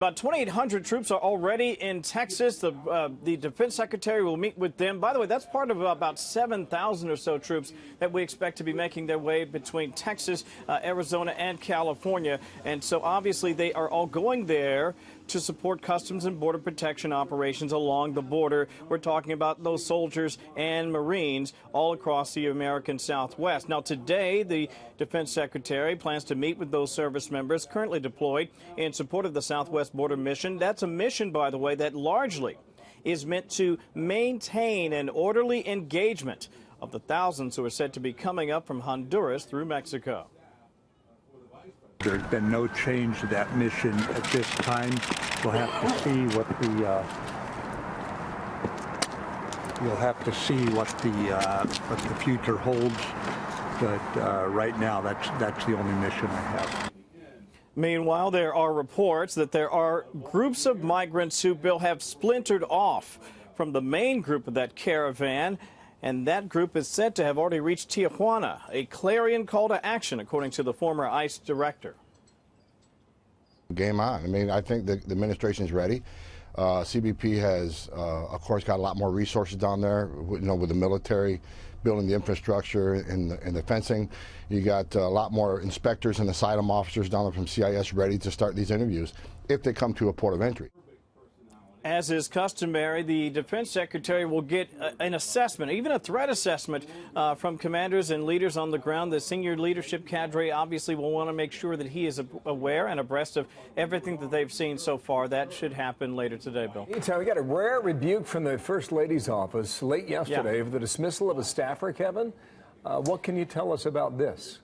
About 2,800 troops are already in Texas. The defense secretary will meet with them. By the way, that's part of about 7,000 or so troops that we expect to be making their way between Texas, Arizona, and California. And so obviously they are all going there to support Customs and Border Protection operations along the border. We're talking about those soldiers and Marines all across the American Southwest. Now, today, the Defense Secretary plans to meet with those service members currently deployed in support of the Southwest Border Mission. That's a mission, by the way, that largely is meant to maintain an orderly engagement of the thousands who are said to be coming up from Honduras through Mexico. There's been no change to that mission at this time. We'll have to see what the future holds. But right now, that's the only mission I have. Meanwhile, there are reports that there are groups of migrants who, Bill, have splintered off from the main group of that caravan. And that group is said to have already reached Tijuana, a clarion call to action, according to the former ICE director. Game on. I mean, I think the administration is ready. CBP has, of course, got a lot more resources down there, with the military, building the infrastructure and the fencing. You got a lot more inspectors and asylum officers down there from CIS ready to start these interviews if they come to a port of entry. As is customary, the Defense Secretary will get an assessment, even a threat assessment from commanders and leaders on the ground. The senior leadership cadre obviously will want to make sure that he is aware and abreast of everything that they've seen so far. That should happen later today, Bill. Meantime, we got a rare rebuke from the First Lady's office late yesterday for the dismissal of a staffer, Kevin. What can you tell us about this?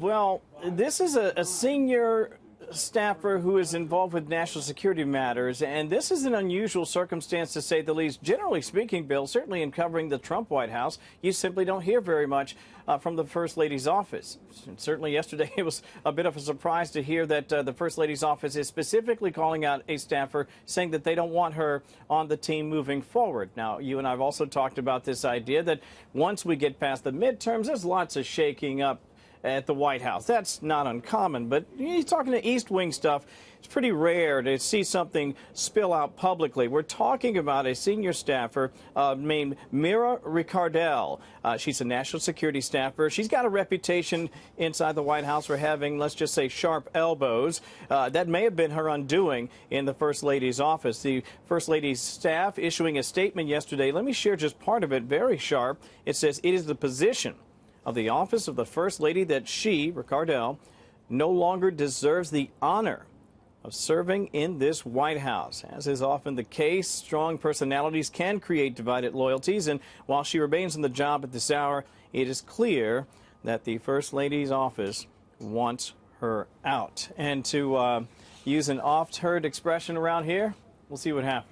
Well, this is a senior staffer who is involved with national security matters, and this is an unusual circumstance to say the least. Generally speaking, Bill, certainly in covering the Trump White House, you simply don't hear very much from the First Lady's office. And certainly yesterday it was a bit of a surprise to hear that the First Lady's office is specifically calling out a staffer, saying that they don't want her on the team moving forward. Now, you and I have also talked about this idea that once we get past the midterms, there's lots of shaking up at the White House. That's not uncommon, but you're talking to East Wing stuff. It's pretty rare to see something spill out publicly. We're talking about a senior staffer named Mira Ricardel. She's a national security staffer. She's got a reputation inside the White House for having, let's just say, sharp elbows. That may have been her undoing in the First Lady's office. The First Lady's staff issuing a statement yesterday. Let me share just part of it, very sharp. It says, "It is the position of the office of the First Lady that she, Ricardel, no longer deserves the honor of serving in this White House." As is often the case, strong personalities can create divided loyalties, and while she remains in the job at this hour, it is clear that the First Lady's office wants her out. And to use an oft-heard expression around here, we'll see what happens.